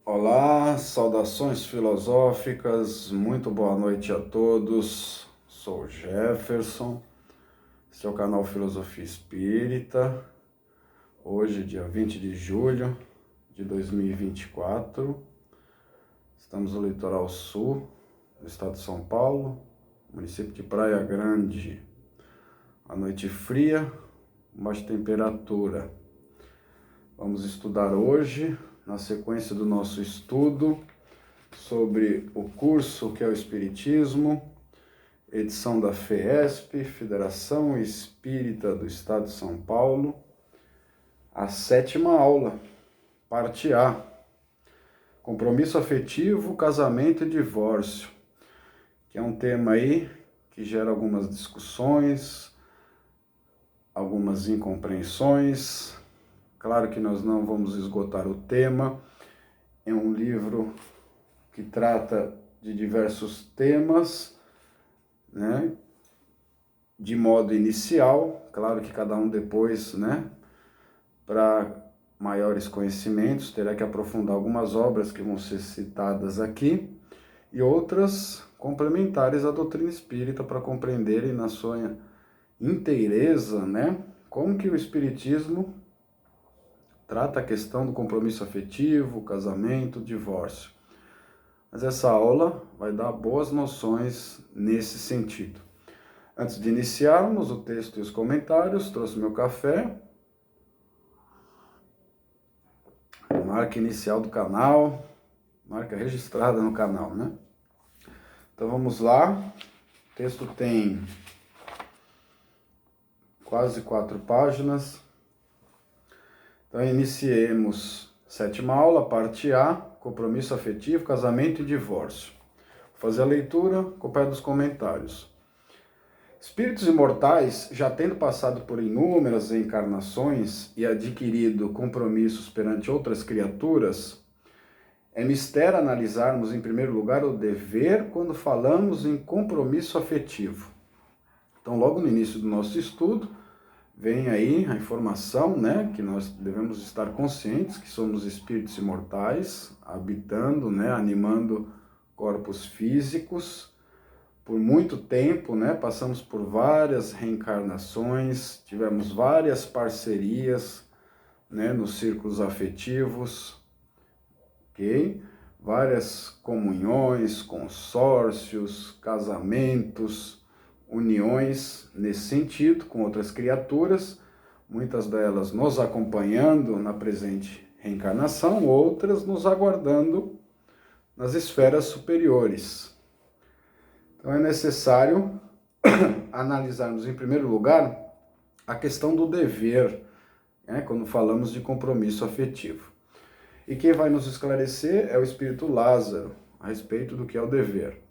Olá, saudações filosóficas, muito boa noite a todos. Sou Jefferson, este é o canal Filosofia Espírita. Hoje, dia 20 de julho de 2024, estamos no litoral sul do estado de São Paulo, município de Praia Grande. A noite fria, baixa temperatura. Vamos estudar hoje, na sequência do nosso estudo, sobre o curso que é o Espiritismo, edição da FEESP, Federação Espírita do Estado de São Paulo, a 7ª aula, parte A, compromisso afetivo, casamento e divórcio, que é um tema aí que gera algumas discussões, algumas incompreensões. Claro que nós não vamos esgotar o tema, é um livro que trata de diversos temas, né, de modo inicial, claro que cada um depois, né, para maiores conhecimentos, terá que aprofundar algumas obras que vão ser citadas aqui, e outras complementares à doutrina espírita para compreenderem na sua inteireza, né, como que o espiritismo trata a questão do compromisso afetivo, casamento, divórcio. Mas essa aula vai dar boas noções nesse sentido. Antes de iniciarmos o texto e os comentários, trouxe meu café. Marca inicial do canal, marca registrada no canal, né? Então vamos lá. O texto tem quase 4 páginas. Então iniciemos 7ª aula, parte A, compromisso afetivo, casamento e divórcio. Vou fazer a leitura, acompanhado dos comentários. Espíritos imortais, já tendo passado por inúmeras encarnações e adquirido compromissos perante outras criaturas, é mistério analisarmos, em primeiro lugar, o dever quando falamos em compromisso afetivo. Então, logo no início do nosso estudo, vem aí a informação, né, que nós devemos estar conscientes que somos espíritos imortais, habitando, né, animando corpos físicos. Por muito tempo, né, passamos por várias reencarnações, tivemos várias parcerias, né, nos círculos afetivos, ok? Várias comunhões, consórcios, casamentos, uniões nesse sentido com outras criaturas, muitas delas nos acompanhando na presente reencarnação, outras nos aguardando nas esferas superiores. Então é necessário analisarmos, em primeiro lugar, a questão do dever, né, quando falamos de compromisso afetivo. E quem vai nos esclarecer é o Espírito Lázaro, a respeito do que é o dever.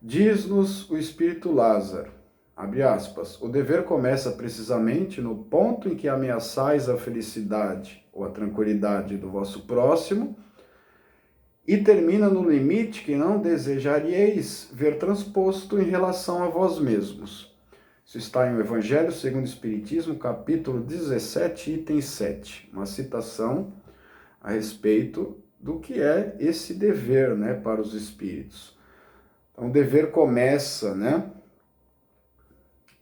Diz-nos o Espírito Lázaro, abre aspas, o dever começa precisamente no ponto em que ameaçais a felicidade ou a tranquilidade do vosso próximo, e termina no limite que não desejaríeis ver transposto em relação a vós mesmos. Isso está em o Evangelho segundo o Espiritismo, capítulo 17, item 7. Uma citação a respeito do que é esse dever, né, para os espíritos. Então, o dever começa, né,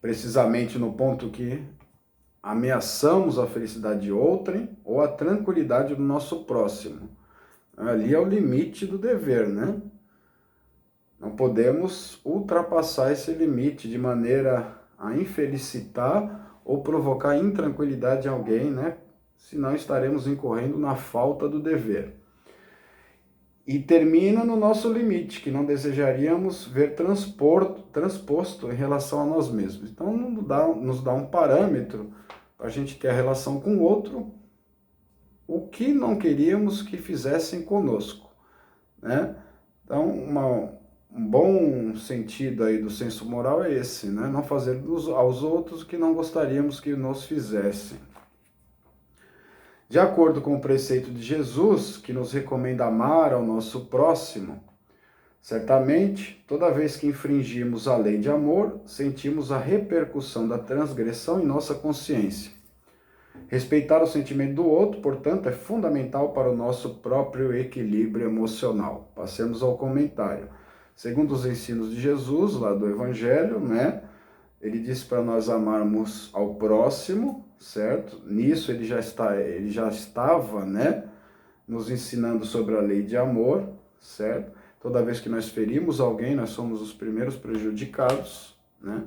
precisamente no ponto que ameaçamos a felicidade de outrem ou a tranquilidade do nosso próximo. Ali é o limite do dever, né? Não podemos ultrapassar esse limite de maneira a infelicitar ou provocar intranquilidade em alguém, né? Senão estaremos incorrendo na falta do dever. E termina no nosso limite, que não desejaríamos ver transposto em relação a nós mesmos. Então, nos dá um parâmetro para a gente ter a relação com o outro, o que não queríamos que fizessem conosco, né? Então, um bom sentido aí do senso moral é esse, né? Não fazer aos outros o que não gostaríamos que nos fizessem. De acordo com o preceito de Jesus, que nos recomenda amar ao nosso próximo, certamente, toda vez que infringimos a lei de amor, sentimos a repercussão da transgressão em nossa consciência. Respeitar o sentimento do outro, portanto, é fundamental para o nosso próprio equilíbrio emocional. Passemos ao comentário. Segundo os ensinos de Jesus, lá do Evangelho, né? Ele disse para nós amarmos ao próximo, certo? Nisso ele já estava, né? Nos ensinando sobre a lei de amor, certo? Toda vez que nós ferimos alguém, nós somos os primeiros prejudicados, né?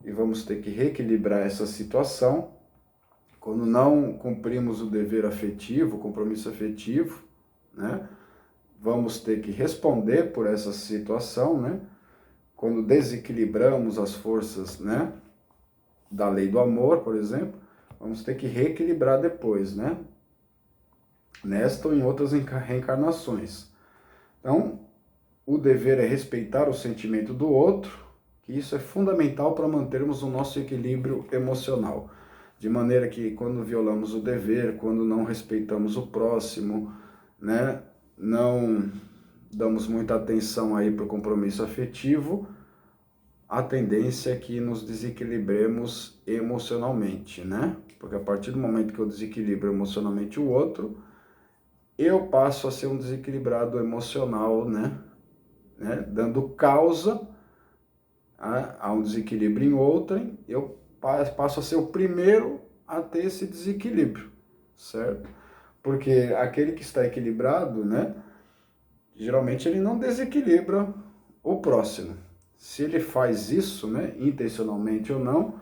E vamos ter que reequilibrar essa situação. Quando não cumprimos o dever afetivo, o compromisso afetivo, né? Vamos ter que responder por essa situação, né? Quando desequilibramos as forças, né? Da lei do amor, por exemplo, vamos ter que reequilibrar depois, né? Nesta ou em outras reencarnações. Então, o dever é respeitar o sentimento do outro, que isso é fundamental para mantermos o nosso equilíbrio emocional. De maneira que quando violamos o dever, quando não respeitamos o próximo, né, não damos muita atenção aí para o compromisso afetivo, a tendência é que nos desequilibremos emocionalmente, né? Porque a partir do momento que eu desequilibro emocionalmente o outro, eu passo a ser um desequilibrado emocional, né? Dando causa a um desequilíbrio em outrem, eu passo a ser o primeiro a ter esse desequilíbrio, certo? Porque aquele que está equilibrado, né? Geralmente ele não desequilibra o próximo. Se ele faz isso, né, intencionalmente ou não,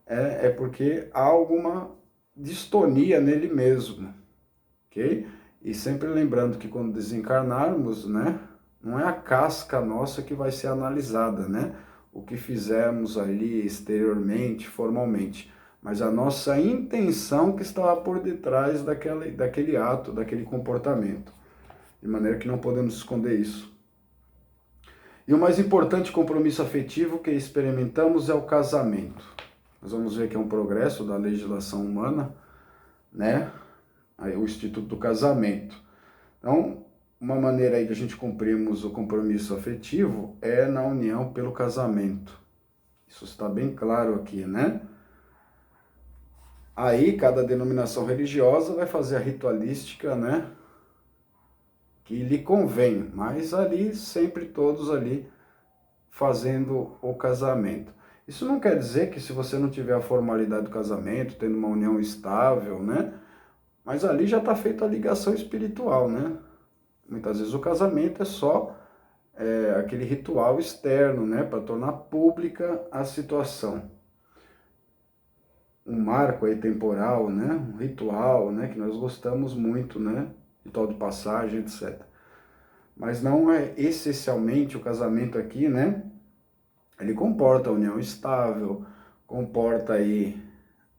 é porque há alguma distonia nele mesmo, ok? E sempre lembrando que quando desencarnarmos, né, não é a casca nossa que vai ser analisada, né? O que fizemos ali exteriormente, formalmente, mas a nossa intenção que estava por detrás daquele ato, daquele comportamento. De maneira que não podemos esconder isso. E o mais importante compromisso afetivo que experimentamos é o casamento. Nós vamos ver que é um progresso da legislação humana, né? Aí, o Instituto do Casamento. Então, uma maneira aí de a gente cumprirmos o compromisso afetivo é na união pelo casamento. Isso está bem claro aqui, né? Aí, cada denominação religiosa vai fazer a ritualística, né? Que lhe convém, mas ali, sempre todos ali fazendo o casamento. Isso não quer dizer que se você não tiver a formalidade do casamento, tendo uma união estável, né? Mas ali já está feita a ligação espiritual, né? Muitas vezes o casamento é só aquele ritual externo, né? Para tornar pública a situação. Um marco aí temporal, né? Um ritual, né? Que nós gostamos muito, né? Ritual de passagem, etc. Mas não é essencialmente o casamento aqui, né? Ele comporta a união estável, comporta aí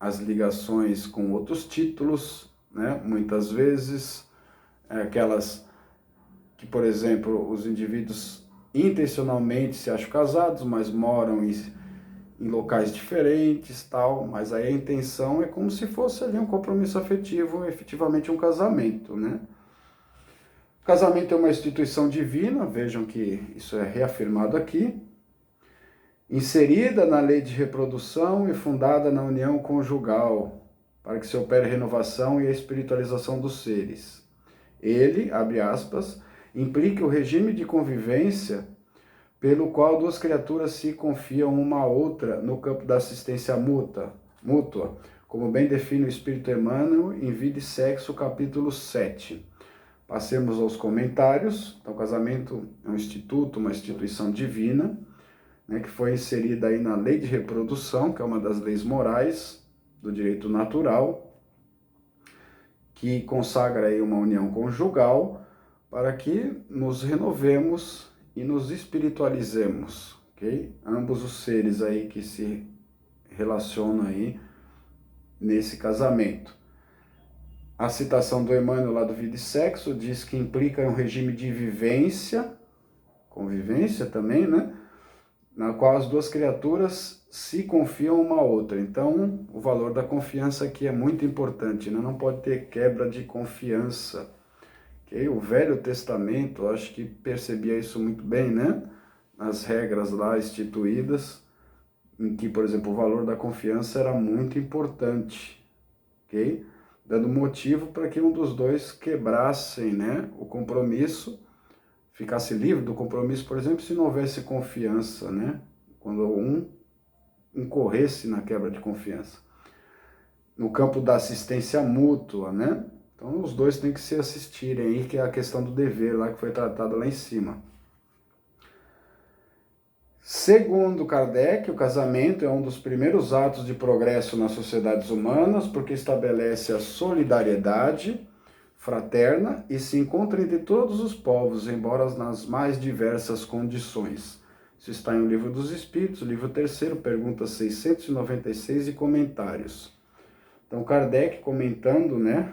as ligações com outros títulos, né? Muitas vezes, aquelas que, por exemplo, os indivíduos intencionalmente se acham casados, mas moram em locais diferentes, tal, mas aí a intenção é como se fosse ali um compromisso afetivo, efetivamente um casamento, né? O casamento é uma instituição divina, vejam que isso é reafirmado aqui, inserida na lei de reprodução e fundada na união conjugal, para que se opere a renovação e a espiritualização dos seres. Ele, abre aspas, implica o regime de convivência pelo qual duas criaturas se confiam uma à outra no campo da assistência mútua, como bem define o Espírito Emmanuel em Vida e Sexo, capítulo 7. Passemos aos comentários. Então, o casamento é um instituto, uma instituição divina, né, que foi inserida aí na lei de reprodução, que é uma das leis morais do direito natural, que consagra aí uma união conjugal para que nos renovemos e nos espiritualizemos, ok? Ambos os seres aí que se relacionam aí nesse casamento. A citação do Emmanuel lá do Vida e Sexo diz que implica um regime de vivência, convivência também, né? Na qual as duas criaturas se confiam uma à outra. Então, o valor da confiança aqui é muito importante, né? Não pode ter quebra de confiança. Okay? O Velho Testamento, acho que percebia isso muito bem, né? Nas regras lá instituídas, em que, por exemplo, o valor da confiança era muito importante, ok? Dando motivo para que um dos dois quebrassem, né, o compromisso, ficasse livre do compromisso, por exemplo, se não houvesse confiança, né? Quando um incorresse na quebra de confiança. No campo da assistência mútua, né? Então os dois têm que se assistirem aí, que é a questão do dever lá que foi tratada lá em cima. Segundo Kardec, o casamento é um dos primeiros atos de progresso nas sociedades humanas, porque estabelece a solidariedade fraterna e se encontra entre todos os povos, embora nas mais diversas condições. Isso está em O Livro dos Espíritos, livro 3º, pergunta 696 e comentários. Então, Kardec comentando, né,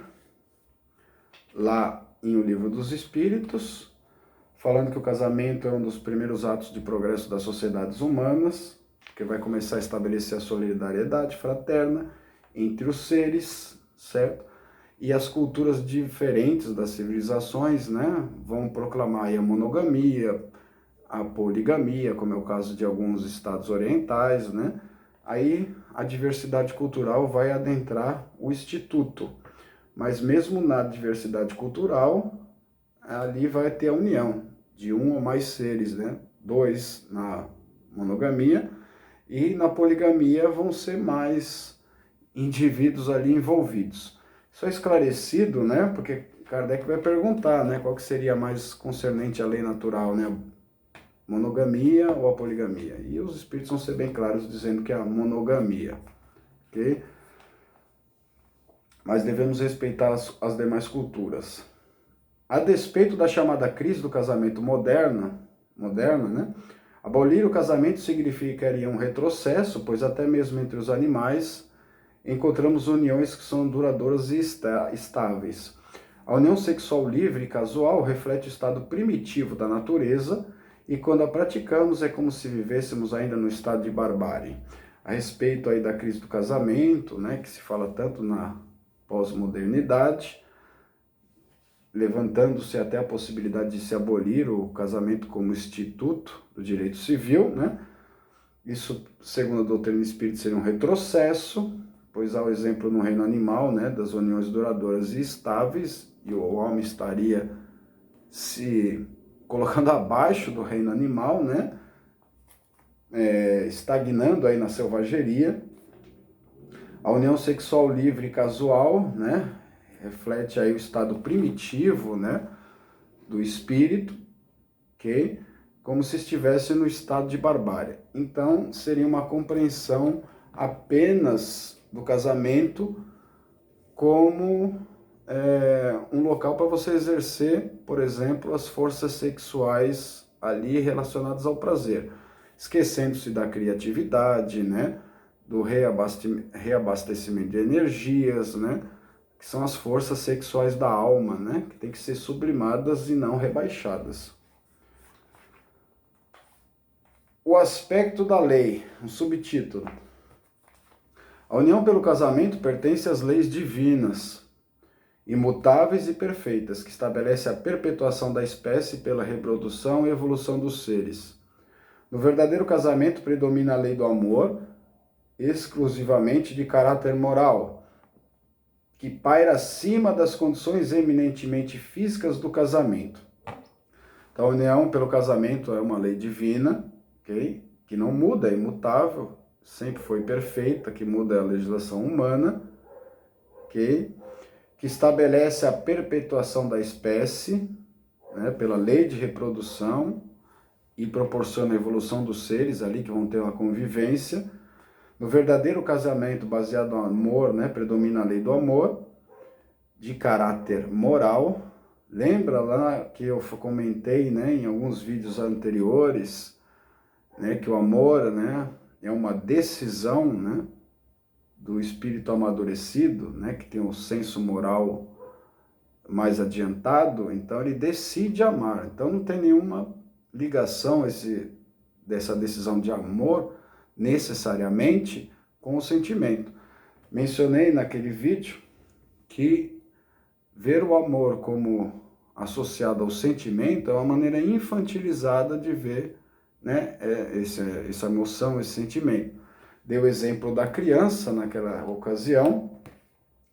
lá em O Livro dos Espíritos, falando que o casamento é um dos primeiros atos de progresso das sociedades humanas, que vai começar a estabelecer a solidariedade fraterna entre os seres, certo? E as culturas diferentes das civilizações, né, vão proclamar aí a monogamia, a poligamia, como é o caso de alguns estados orientais, né? Aí a diversidade cultural vai adentrar o instituto. Mas mesmo na diversidade cultural, ali vai ter a união de um ou mais seres, né? 2 na monogamia, e na poligamia vão ser mais indivíduos ali envolvidos. Isso é esclarecido, né? Porque Kardec vai perguntar, né? Qual que seria mais concernente à lei natural, né? Monogamia ou a poligamia? E os espíritos vão ser bem claros dizendo que é a monogamia, ok? Mas devemos respeitar as demais culturas. A despeito da chamada crise do casamento moderna, né? Abolir o casamento significaria um retrocesso, pois até mesmo entre os animais encontramos uniões que são duradouras e estáveis. A união sexual livre e casual reflete o estado primitivo da natureza, e quando a praticamos é como se vivêssemos ainda no estado de barbárie. A respeito aí da crise do casamento, né, que se fala tanto na pós-modernidade, levantando-se até a possibilidade de se abolir o casamento como instituto do direito civil, né? Isso, segundo a doutrina espírita, seria um retrocesso, pois há o exemplo no reino animal, né, das uniões duradouras e estáveis, e o homem estaria se colocando abaixo do reino animal, né? Estagnando aí na selvageria. A união sexual livre e casual, né? Reflete aí o estado primitivo, né? Do espírito, ok? Como se estivesse no estado de barbárie. Então, seria uma compreensão apenas do casamento como um local para você exercer, por exemplo, as forças sexuais ali relacionadas ao prazer, esquecendo-se da criatividade, né, do reabastecimento de energias, né, que são as forças sexuais da alma, né, que tem que ser sublimadas e não rebaixadas. O aspecto da lei, um subtítulo. A união pelo casamento pertence às leis divinas, imutáveis e perfeitas, que estabelece a perpetuação da espécie pela reprodução e evolução dos seres. No verdadeiro casamento predomina a lei do amor, exclusivamente de caráter moral, que paira acima das condições eminentemente físicas do casamento. Então, a união pelo casamento é uma lei divina, okay? Que não muda, é imutável, sempre foi perfeita, que muda a legislação humana, ok? Que estabelece a perpetuação da espécie, né, pela lei de reprodução e proporciona a evolução dos seres ali que vão ter uma convivência. No verdadeiro casamento baseado no amor, né, predomina a lei do amor, de caráter moral. Lembra lá que eu comentei, né, em alguns vídeos anteriores, né, que o amor, né, é uma decisão, né, do espírito amadurecido, né, que tem um senso moral mais adiantado, então ele decide amar. Então não tem nenhuma ligação dessa decisão de amor necessariamente com o sentimento. Mencionei naquele vídeo que ver o amor como associado ao sentimento é uma maneira infantilizada de ver, né, essa emoção, esse sentimento. Dei o exemplo da criança naquela ocasião,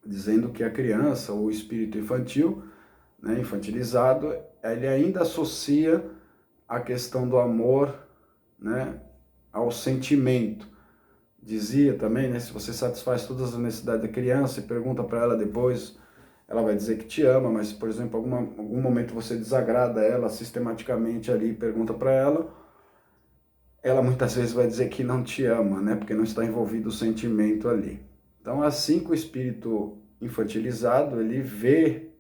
dizendo que a criança, ou o espírito infantil, né, infantilizado, ele ainda associa a questão do amor, né, ao sentimento. Dizia também, né, se você satisfaz todas as necessidades da criança e pergunta para ela depois, ela vai dizer que te ama, mas, por exemplo, algum momento você desagrada ela sistematicamente ali e pergunta para ela muitas vezes vai dizer que não te ama, né, porque não está envolvido o sentimento ali. Então, assim que o espírito infantilizado, ele vê,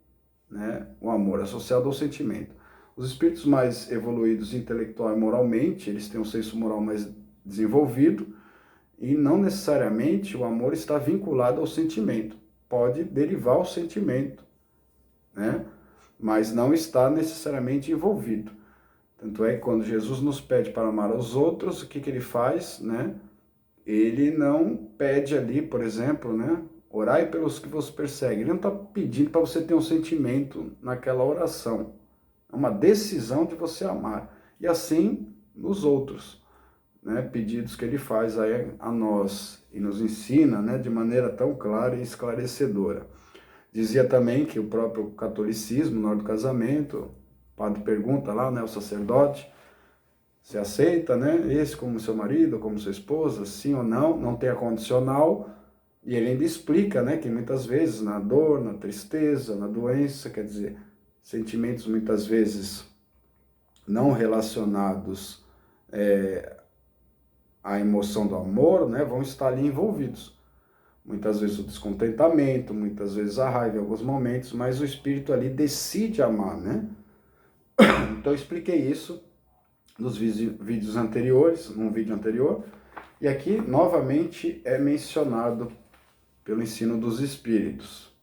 né, o amor associado ao sentimento. Os espíritos mais evoluídos intelectual e moralmente, eles têm um senso moral mais desenvolvido, e não necessariamente o amor está vinculado ao sentimento. Pode derivar o sentimento, né? Mas não está necessariamente envolvido. Tanto é que quando Jesus nos pede para amar os outros, o que ele faz, né? Ele não pede ali, por exemplo, né? Orai pelos que vos perseguem. Ele não está pedindo para você ter um sentimento naquela oração. É uma decisão de você amar. E assim nos outros, né? Pedidos que ele faz aí a nós e nos ensina, né? De maneira tão clara e esclarecedora. Dizia também que o próprio catolicismo, na hora do casamento, o padre pergunta lá, né? O sacerdote, você aceita, né? Esse como seu marido, como sua esposa, sim ou não? Não tem a condicional. E ele ainda explica, né, que muitas vezes na dor, na tristeza, na doença, quer dizer, sentimentos muitas vezes não relacionados à emoção do amor, né, vão estar ali envolvidos. Muitas vezes o descontentamento, muitas vezes a raiva em alguns momentos, mas o espírito ali decide amar, né? Então eu expliquei isso nos vídeos anteriores, num vídeo anterior, e aqui novamente é mencionado pelo ensino dos espíritos.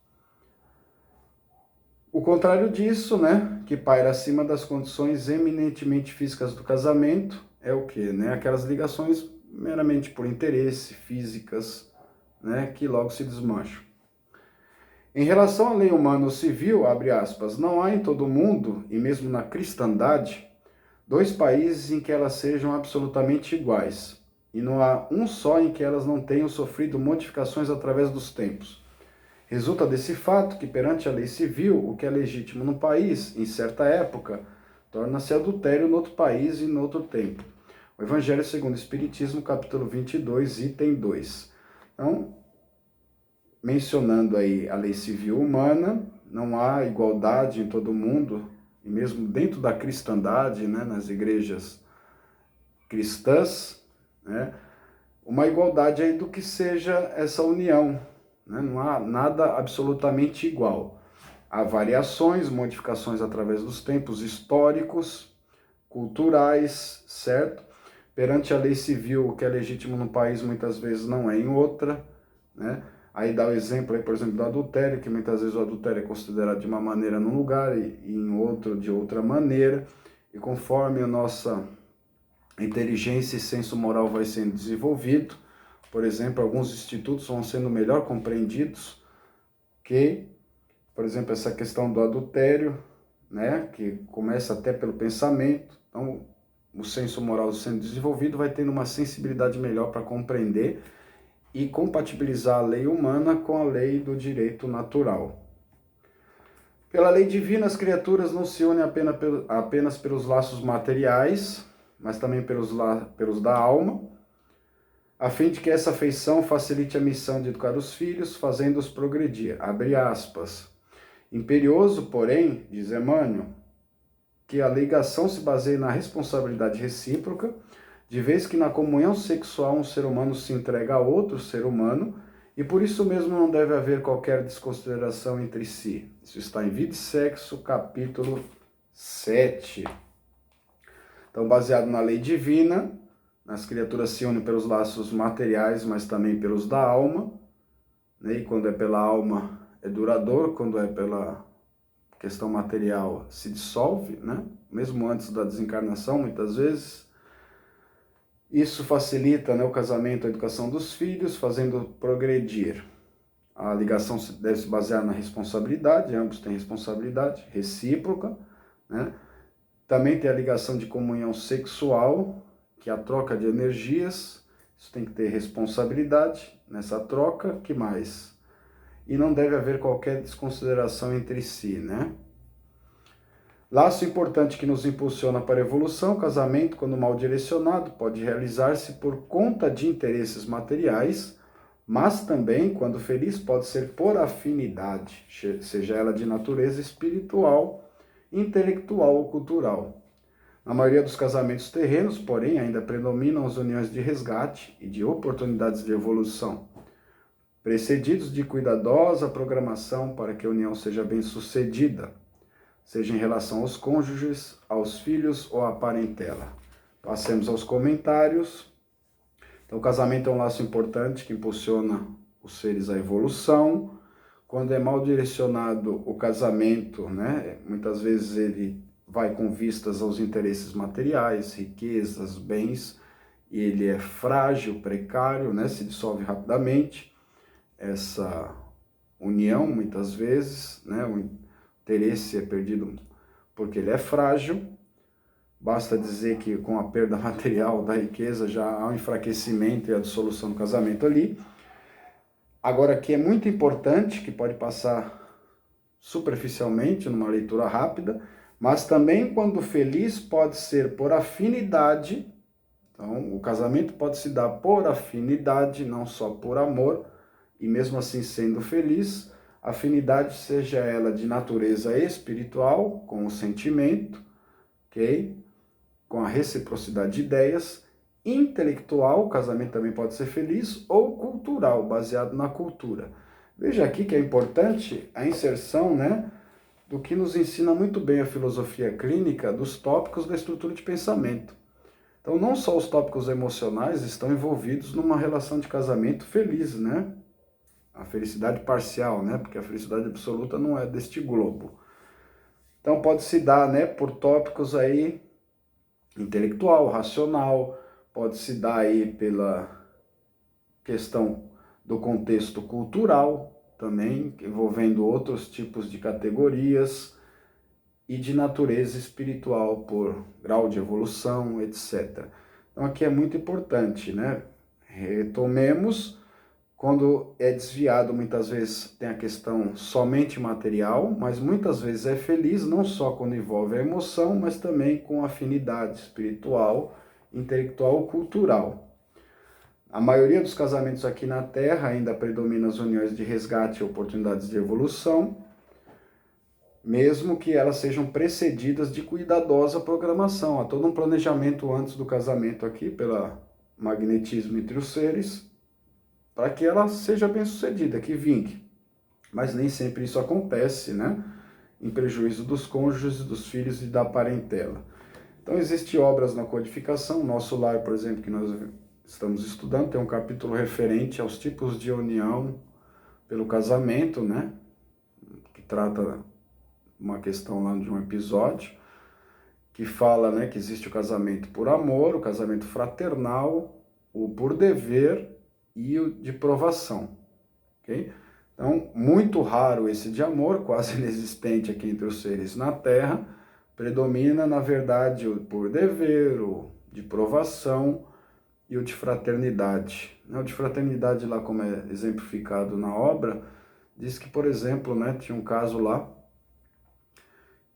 O contrário disso, né, que paira acima das condições eminentemente físicas do casamento, é o quê? Né? Aquelas ligações meramente por interesse, físicas, né, que logo se desmancham. Em relação à lei humana ou civil, abre aspas, não há em todo o mundo, e mesmo na cristandade, dois países em que elas sejam absolutamente iguais, e não há um só em que elas não tenham sofrido modificações através dos tempos. Resulta desse fato que, perante a lei civil, o que é legítimo num país, em certa época, torna-se adultério no outro país e no outro tempo. O Evangelho segundo o Espiritismo, capítulo 22, item 2. Então, mencionando aí a lei civil humana, não há igualdade em todo mundo, e mesmo dentro da cristandade, né, nas igrejas cristãs, né, uma igualdade aí do que seja essa união, né? Não há nada absolutamente igual. Há variações, modificações através dos tempos históricos, culturais, certo? Perante a lei civil, o que é legítimo num país muitas vezes não é em outra, né? Aí dá o exemplo, aí, por exemplo, do adultério, que muitas vezes o adultério é considerado de uma maneira num lugar e em outro de outra maneira, e conforme a nossa inteligência e senso moral vai sendo desenvolvido, por exemplo, alguns institutos vão sendo melhor compreendidos que, por exemplo, essa questão do adultério, né, que começa até pelo pensamento. Então, o senso moral sendo desenvolvido vai tendo uma sensibilidade melhor para compreender e compatibilizar a lei humana com a lei do direito natural. Pela lei divina, as criaturas não se unem apenas pelos laços materiais, mas também pelos da alma, a fim de que essa afeição facilite a missão de educar os filhos, fazendo-os progredir. Abre aspas. Imperioso, porém, diz Emmanuel, que a ligação se baseie na responsabilidade recíproca, de vez que na comunhão sexual um ser humano se entrega a outro ser humano, e por isso mesmo não deve haver qualquer desconsideração entre si. Isso está em Vida e Sexo, capítulo 7. Então, baseado na lei divina, as criaturas se unem pelos laços materiais, mas também pelos da alma, né? E quando é pela alma é duradouro, quando é pela questão material se dissolve, né? Mesmo antes da desencarnação, muitas vezes. Isso facilita, né, o casamento, a educação dos filhos, fazendo progredir. A ligação deve se basear na responsabilidade, ambos têm responsabilidade recíproca, né? Também tem a ligação de comunhão sexual, que é a troca de energias, isso tem que ter responsabilidade nessa troca, que mais? e não deve haver qualquer desconsideração entre si, né? Laço importante que nos impulsiona para a evolução, casamento, quando mal direcionado, pode realizar-se por conta de interesses materiais, mas também, quando feliz, pode ser por afinidade, seja ela de natureza espiritual, intelectual ou cultural. Na maioria dos casamentos terrenos, porém, ainda predominam as uniões de resgate e de oportunidades de evolução, precedidos de cuidadosa programação para que a união seja bem-sucedida, seja em relação aos cônjuges, aos filhos ou à parentela. Passemos aos comentários. Então, o casamento é um laço importante que impulsiona os seres à evolução. Quando é mal direcionado o casamento, né, muitas vezes ele vai com vistas aos interesses materiais, riquezas, bens, e ele é frágil, precário, né, se dissolve rapidamente. Essa união, muitas vezes, né, o interesse é perdido porque ele é frágil. Basta dizer que com a perda material da riqueza já há um enfraquecimento e a dissolução do casamento ali. Agora, que é muito importante, que pode passar superficialmente numa leitura rápida, mas também quando feliz pode ser por afinidade. Então, o casamento pode se dar por afinidade, não só por amor, e mesmo assim sendo feliz, afinidade seja ela de natureza espiritual, com o sentimento, ok? Com a reciprocidade de ideias, intelectual, o casamento também pode ser feliz, ou cultural, baseado na cultura. Veja aqui que é importante a inserção, né, do que nos ensina muito bem a filosofia clínica dos tópicos da estrutura de pensamento. Então, não só os tópicos emocionais estão envolvidos numa relação de casamento feliz, né? A felicidade parcial, né? Porque a felicidade absoluta não é deste globo. Então, pode se dar, né, por tópicos aí intelectual, racional, pode se dar aí pela questão do contexto cultural também, envolvendo outros tipos de categorias, e de natureza espiritual por grau de evolução, etc. Então aqui é muito importante, né? Retomemos, quando é desviado, muitas vezes tem a questão somente material, mas muitas vezes é feliz, não só quando envolve a emoção, mas também com afinidade espiritual, intelectual, cultural. A maioria dos casamentos aqui na Terra ainda predomina as uniões de resgate e oportunidades de evolução, mesmo que elas sejam precedidas de cuidadosa programação. Há todo um planejamento antes do casamento aqui, pelo magnetismo entre os seres, para que ela seja bem-sucedida, que vingue. Mas nem sempre isso acontece, né? Em prejuízo dos cônjuges, dos filhos e da parentela. Então, existem obras na codificação. Nosso lar, por exemplo, que nós estamos estudando, tem um capítulo referente aos tipos de união pelo casamento, né? Que trata uma questão lá de um episódio, que fala, né, que existe o casamento por amor, o casamento fraternal, o por dever e o de provação, ok? Então, muito raro esse de amor, quase inexistente aqui entre os seres na Terra, predomina, na verdade, o por dever, o de provação e o de fraternidade. O de fraternidade lá, como é exemplificado na obra, diz que, por exemplo, né, tinha um caso lá,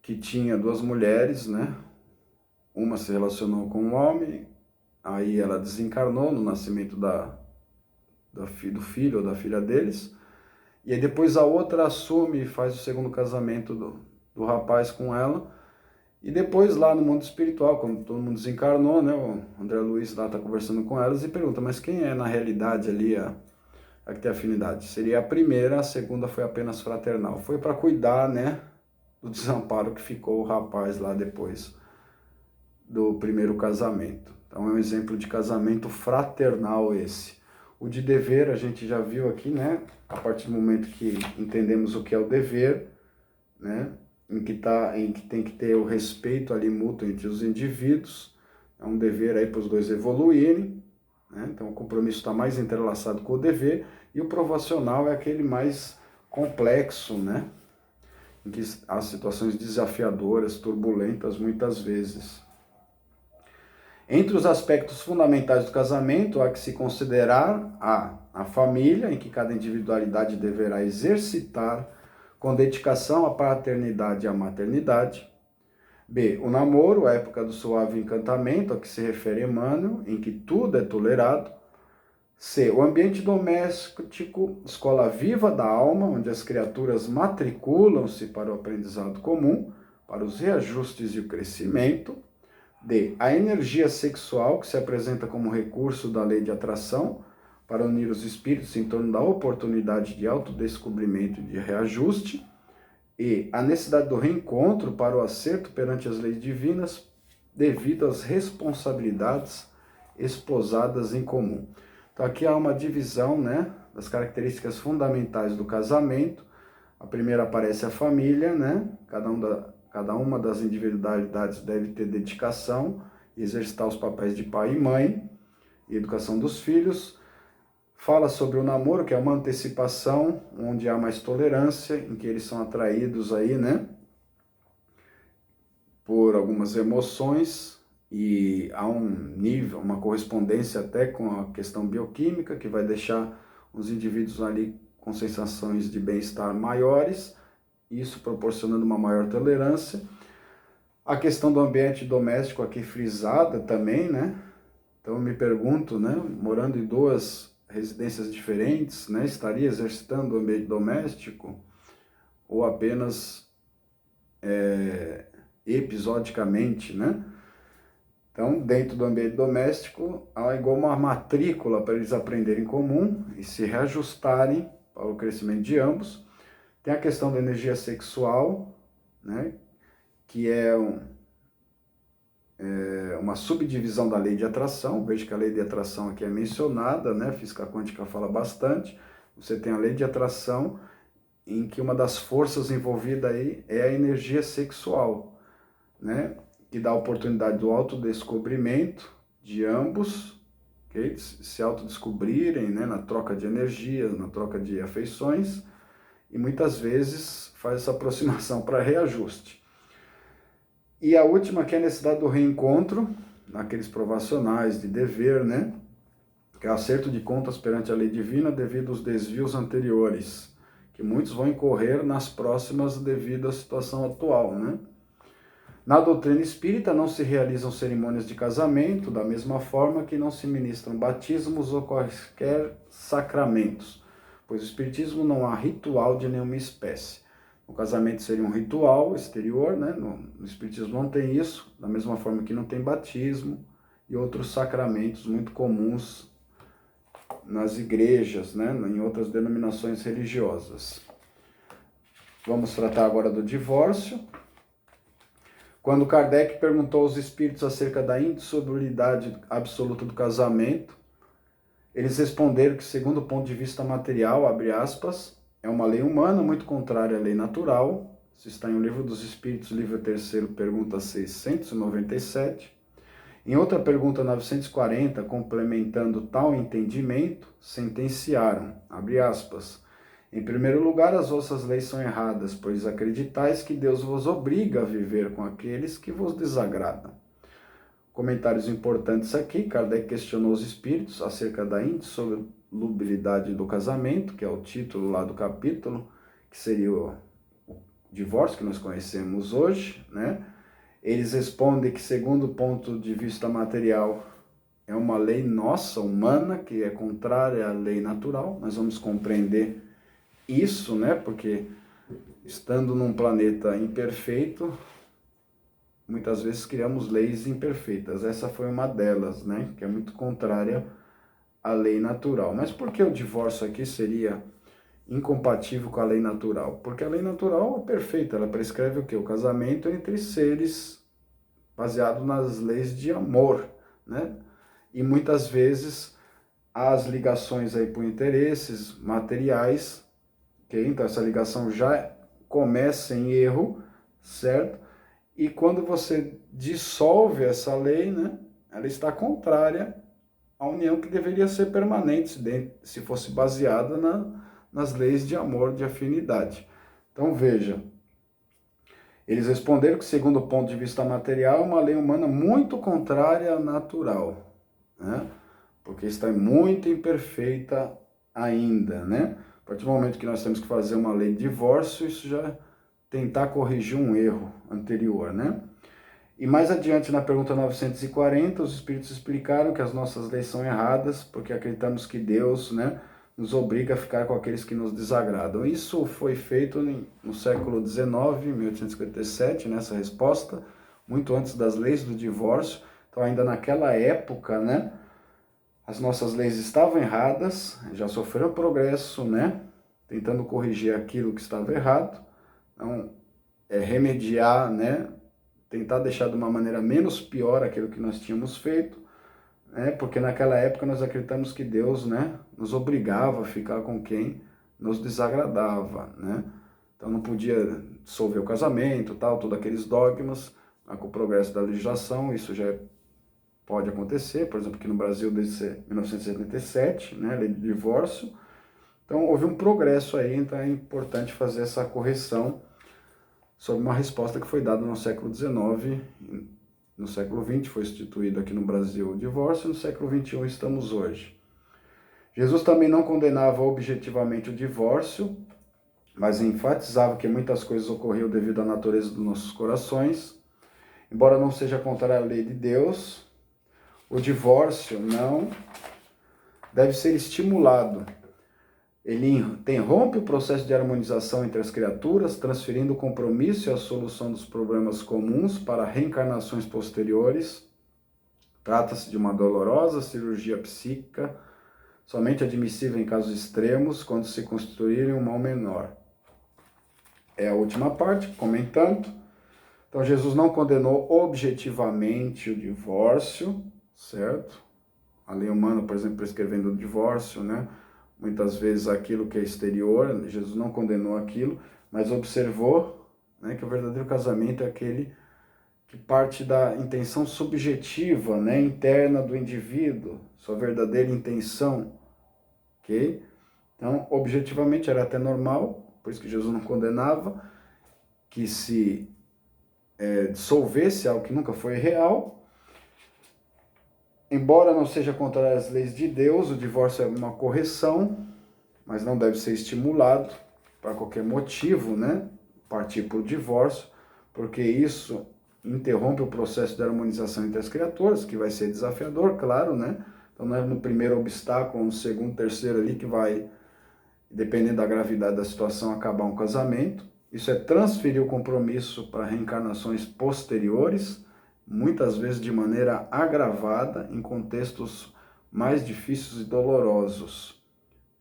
que tinha duas mulheres, né? Uma se relacionou com um homem, aí ela desencarnou no nascimento do filho ou da filha deles, e aí depois a outra assume e faz o segundo casamento do rapaz com ela, e depois lá no mundo espiritual, quando todo mundo desencarnou, né? O André Luiz lá está conversando com elas e pergunta, mas quem é na realidade ali a que tem afinidade? Seria a primeira, a segunda foi apenas fraternal. Foi para cuidar, né, do desamparo que ficou o rapaz lá depois do primeiro casamento. Então é um exemplo de casamento fraternal esse. O de dever a gente já viu aqui, né? A partir do momento que entendemos o que é o dever, né? Em que tem que ter o respeito ali mútuo entre os indivíduos. É um dever aí para os dois evoluírem, né? Então o compromisso está mais entrelaçado com o dever, e o provacional é aquele mais complexo, né? Em que há situações desafiadoras, turbulentas muitas vezes. Entre os aspectos fundamentais do casamento, há que se considerar a família, em que cada individualidade deverá exercitar com dedicação a paternidade e a maternidade. B. O namoro, a época do suave encantamento, a que se refere Emmanuel, em que tudo é tolerado. C. O ambiente doméstico, escola viva da alma, onde as criaturas matriculam-se para o aprendizado comum, para os reajustes e o crescimento. D. A energia sexual, que se apresenta como recurso da lei de atração, para unir os espíritos em torno da oportunidade de autodescobrimento e de reajuste. E a necessidade do reencontro para o acerto perante as leis divinas, devido às responsabilidades esposadas em comum. Então aqui há uma divisão, né, das características fundamentais do casamento. A primeira aparece a família, né? Cada uma das individualidades deve ter dedicação e exercitar os papéis de pai e mãe e educação dos filhos. Fala sobre o namoro, que é uma antecipação, onde há mais tolerância, em que eles são atraídos aí, né, por algumas emoções, e há um nível, uma correspondência até com a questão bioquímica, que vai deixar os indivíduos ali com sensações de bem-estar maiores, isso proporcionando uma maior tolerância. A questão do ambiente doméstico aqui frisada também, né? Então eu me pergunto, né, morando em duas residências diferentes, né, estaria exercitando o ambiente doméstico ou apenas episodicamente, né? Então, dentro do ambiente doméstico, há igual uma matrícula para eles aprenderem em comum e se reajustarem para o crescimento de ambos. Tem a questão da energia sexual, né, que é uma subdivisão da lei de atração. Veja que a lei de atração aqui é mencionada, né? A física quântica fala bastante. Você tem a lei de atração, em que uma das forças envolvidas aí é a energia sexual, né? Que dá a oportunidade do autodescobrimento de ambos, okay? Se autodescobrirem, né? Na troca de energias, na troca de afeições, e muitas vezes faz essa aproximação para reajuste. E a última, que é a necessidade do reencontro, naqueles provacionais de dever, né? Que é o acerto de contas perante a lei divina devido aos desvios anteriores, que muitos vão incorrer nas próximas devido à situação atual, né? Na doutrina espírita não se realizam cerimônias de casamento, da mesma forma que não se ministram batismos ou quaisquer sacramentos, pois no espiritismo não há ritual de nenhuma espécie. O casamento seria um ritual exterior, né? No espiritismo não tem isso, da mesma forma que não tem batismo e outros sacramentos muito comuns nas igrejas, né? Em outras denominações religiosas. Vamos tratar agora do divórcio. Quando Kardec perguntou aos espíritos acerca da indissolubilidade absoluta do casamento, eles responderam que, segundo o ponto de vista material, abre aspas, é uma lei humana muito contrária à lei natural. Isso está em O Livro dos Espíritos, livro 3º, pergunta 697. Em outra pergunta 940, complementando tal entendimento, sentenciaram, abre aspas, em primeiro lugar, as vossas leis são erradas, pois acreditais que Deus vos obriga a viver com aqueles que vos desagradam. Comentários importantes aqui, Kardec questionou os espíritos acerca da indissolubilidade do casamento, que é o título lá do capítulo, que seria o divórcio que nós conhecemos hoje, né? Eles respondem que, segundo o ponto de vista material, é uma lei nossa, humana, que é contrária à lei natural. Nós vamos compreender isso, né? Porque estando num planeta imperfeito, muitas vezes criamos leis imperfeitas. Essa foi uma delas, né? Que é muito contrária à lei natural. Mas por que o divórcio aqui seria incompatível com a lei natural? Porque a lei natural é perfeita, ela prescreve o quê? O casamento entre seres baseado nas leis de amor, né? E muitas vezes as ligações aí por interesses materiais, ok? Então essa ligação já começa em erro, certo? E quando você dissolve essa lei, né? Ela está contrária à união que deveria ser permanente, se fosse baseada nas leis de amor, de afinidade. Então veja, Eles responderam que, segundo o ponto de vista material, é uma lei humana muito contrária à natural, né? Porque está muito imperfeita ainda, né? A partir do momento que nós temos que fazer uma lei de divórcio, isso já é tentar corrigir um erro anterior, né? E mais adiante, na pergunta 940, os espíritos explicaram que as nossas leis são erradas, porque acreditamos que Deus, né, nos obriga a ficar com aqueles que nos desagradam. Isso foi feito no século XIX, 1857, nessa resposta, muito antes das leis do divórcio. Então, ainda naquela época, né, as nossas leis estavam erradas, já sofreram progresso, né, tentando corrigir aquilo que estava errado. Então, remediar, né, tentar deixar de uma maneira menos pior aquilo que nós tínhamos feito, né? Porque naquela época nós acreditamos que Deus, né, nos obrigava a ficar com quem nos desagradava, né? Então não podia dissolver o casamento, tal, todos aqueles dogmas. Com o progresso da legislação, isso já pode acontecer, por exemplo, aqui no Brasil desde 1977, né, lei de divórcio. Então houve um progresso aí, então é importante fazer essa correção sobre uma resposta que foi dada no século XIX. No século XX foi instituído aqui no Brasil o divórcio, no século XXI estamos hoje. Jesus também não condenava objetivamente o divórcio, mas enfatizava que muitas coisas ocorriam devido à natureza dos nossos corações. Embora não seja contra a lei de Deus, o divórcio não deve ser estimulado. Ele interrompe o processo de harmonização entre as criaturas, transferindo o compromisso e a solução dos problemas comuns para reencarnações posteriores. Trata-se de uma dolorosa cirurgia psíquica, somente admissível em casos extremos, quando se constituírem um mal menor. É a última parte, comentando. Então, Jesus não condenou objetivamente o divórcio, certo? A lei humana, por exemplo, prescrevendo o divórcio, né? Muitas vezes aquilo que é exterior, Jesus não condenou aquilo, mas observou, né, que o verdadeiro casamento é aquele que parte da intenção subjetiva, né, interna do indivíduo, sua verdadeira intenção, ok? Então, objetivamente era até normal, por isso que Jesus não condenava, que se dissolvesse algo que nunca foi real. Embora não seja contra as leis de Deus, o divórcio é uma correção, mas não deve ser estimulado para qualquer motivo, né? Partir por divórcio, porque isso interrompe o processo de harmonização entre as criaturas, que vai ser desafiador, claro, né? Então não é no primeiro obstáculo, no segundo, terceiro ali que vai, dependendo da gravidade da situação, acabar um casamento. Isso é transferir o compromisso para reencarnações posteriores, muitas vezes de maneira agravada, em contextos mais difíceis e dolorosos.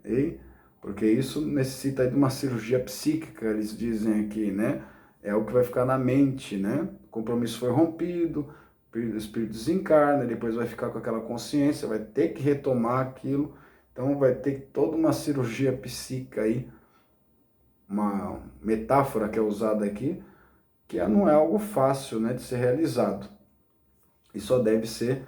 E, porque isso necessita de uma cirurgia psíquica, eles dizem aqui, né? É o que vai ficar na mente, né? O compromisso foi rompido, o espírito desencarna, depois vai ficar com aquela consciência, vai ter que retomar aquilo, então vai ter toda uma cirurgia psíquica aí, uma metáfora que é usada aqui, que não é algo fácil, né, de ser realizado. E só deve ser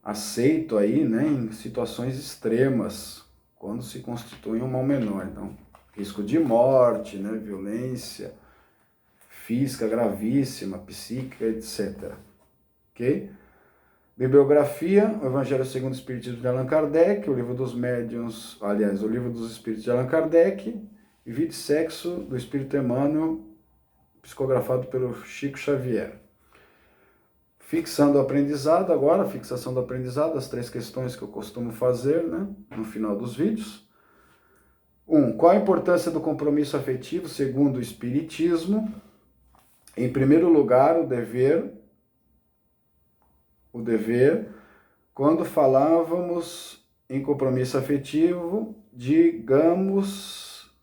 aceito aí, né, em situações extremas, quando se constitui um mal menor. Então, risco de morte, né, violência física gravíssima, psíquica, etc. Ok? Bibliografia, o Evangelho segundo o Espiritismo de Allan Kardec, o Livro dos Médiuns, aliás, o Livro dos Espíritos de Allan Kardec, e Vida e Sexo, do Espírito Emmanuel, psicografado pelo Chico Xavier. Fixando o aprendizado agora, fixação do aprendizado, as 3 questões que eu costumo fazer, né, no final dos vídeos. 1. Qual a importância do compromisso afetivo segundo o Espiritismo? Em primeiro lugar, o dever, quando falávamos em compromisso afetivo, diz-nos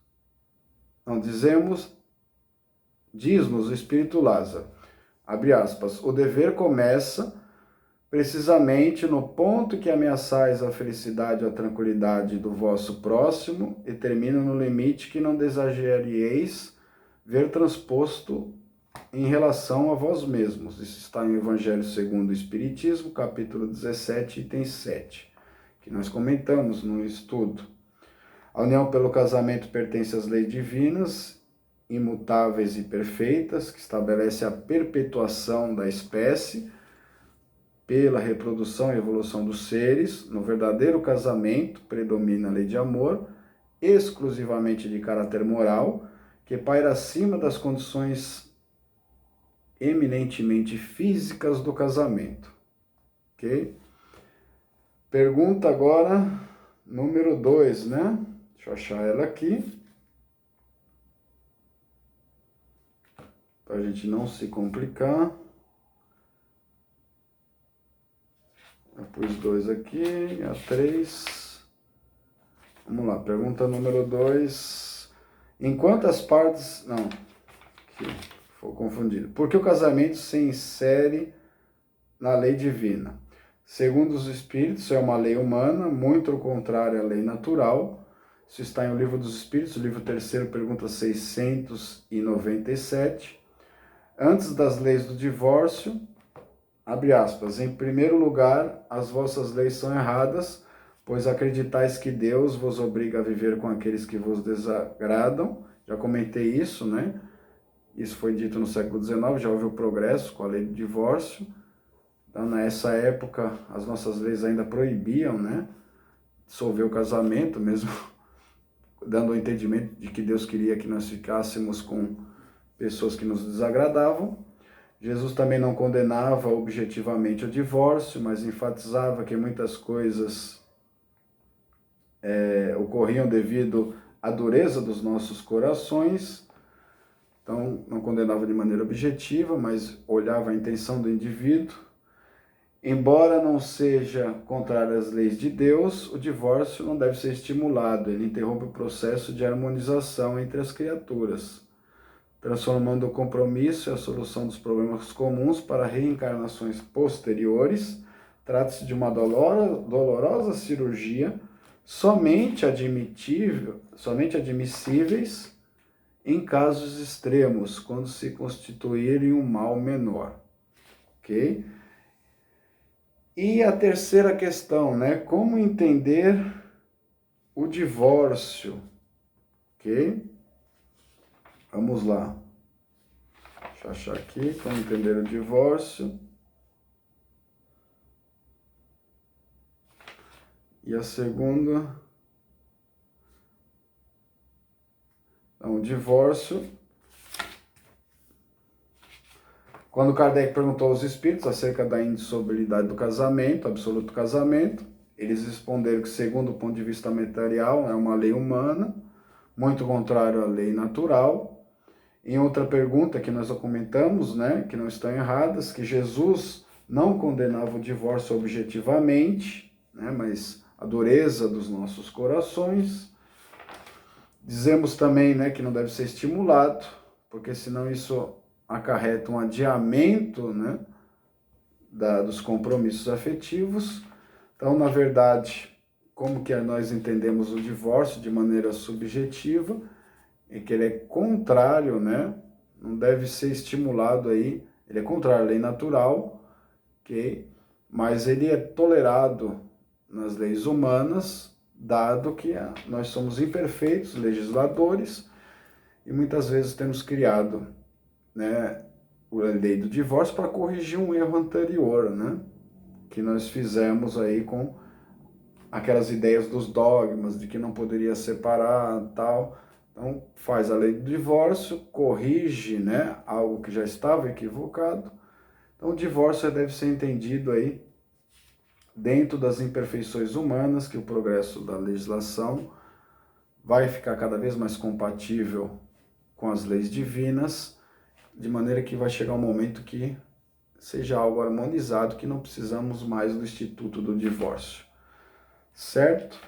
o Espírito Lázaro, abre aspas, o dever começa precisamente no ponto que ameaçais a felicidade ou a tranquilidade do vosso próximo e termina no limite que não desejaríeis ver transposto em relação a vós mesmos. Isso está em Evangelho segundo o Espiritismo, capítulo 17, item 7, que nós comentamos no estudo. A união pelo casamento pertence às leis divinas, imutáveis e perfeitas, que estabelece a perpetuação da espécie pela reprodução e evolução dos seres. No verdadeiro casamento predomina a lei de amor, exclusivamente de caráter moral, que paira acima das condições eminentemente físicas do casamento. Ok? Pergunta agora número 2, né? Deixa eu achar ela aqui. Para a gente não se complicar. Eu pus 2 aqui, a 3. Vamos lá, pergunta número 2. Em quantas partes... Não, aqui, vou confundido. Por que o casamento se insere na lei divina? Segundo os Espíritos, é uma lei humana, muito contrária à lei natural. Isso está em O Livro dos Espíritos, livro 3º, pergunta 697. Antes das leis do divórcio, abre aspas, em primeiro lugar, as vossas leis são erradas, pois acreditais que Deus vos obriga a viver com aqueles que vos desagradam. Já comentei isso, né? Isso foi dito no século XIX, já houve o progresso com a lei do divórcio. Então, nessa época, as nossas leis ainda proibiam, né, dissolver o casamento, mesmo dando o entendimento de que Deus queria que nós ficássemos com pessoas que nos desagradavam. Jesus também não condenava objetivamente o divórcio, mas enfatizava que muitas coisas ocorriam devido à dureza dos nossos corações. Então, não condenava de maneira objetiva, mas olhava a intenção do indivíduo. Embora não seja contrário às leis de Deus, o divórcio não deve ser estimulado. Ele interrompe o processo de harmonização entre as criaturas, transformando o compromisso e a solução dos problemas comuns para reencarnações posteriores. Trata-se de uma dolorosa cirurgia, somente admissíveis em casos extremos, quando se constituírem um mal menor. Ok? E a terceira questão, né? Como entender o divórcio? Ok? Vamos lá. Deixa eu achar aqui, como entender o divórcio. E a segunda... Então, o divórcio... Quando Kardec perguntou aos espíritos acerca da indissolubilidade do casamento, absoluto casamento, eles responderam que, segundo o ponto de vista material, é uma lei humana, muito contrário à lei natural. Em outra pergunta que nós já comentamos, né, que não estão erradas, que Jesus não condenava o divórcio objetivamente, né, mas a dureza dos nossos corações. Dizemos também, né, que não deve ser estimulado, porque senão isso acarreta um adiamento, né, dos compromissos afetivos. Então, na verdade, como que nós entendemos o divórcio de maneira subjetiva, é que ele é contrário, né, não deve ser estimulado aí, ele é contrário à lei natural, ok? Mas ele é tolerado nas leis humanas, dado que nós somos imperfeitos legisladores e muitas vezes temos criado, né, a lei do divórcio para corrigir um erro anterior, né, que nós fizemos aí com aquelas ideias dos dogmas, de que não poderia separar, tal. Então, faz a lei do divórcio, corrige, né, algo que já estava equivocado. Então, o divórcio deve ser entendido aí dentro das imperfeições humanas, que o progresso da legislação vai ficar cada vez mais compatível com as leis divinas, de maneira que vai chegar um momento que seja algo harmonizado, que não precisamos mais do instituto do divórcio. Certo?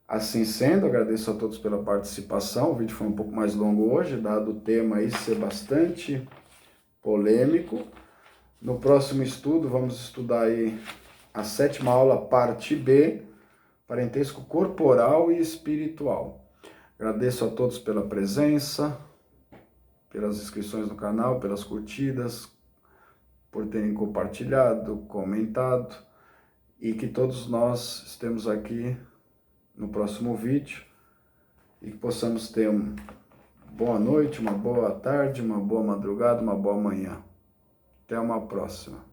Assim sendo, agradeço a todos pela participação. O vídeo foi um pouco mais longo hoje, dado o tema aí ser bastante polêmico. No próximo estudo, vamos estudar aí a 7ª aula, parte B, parentesco corporal e espiritual. Agradeço a todos pela presença, pelas inscrições no canal, pelas curtidas, por terem compartilhado, comentado, e que todos nós estemos aqui no próximo vídeo e que possamos ter Boa noite, uma boa tarde, uma boa madrugada, uma boa manhã. Até uma próxima.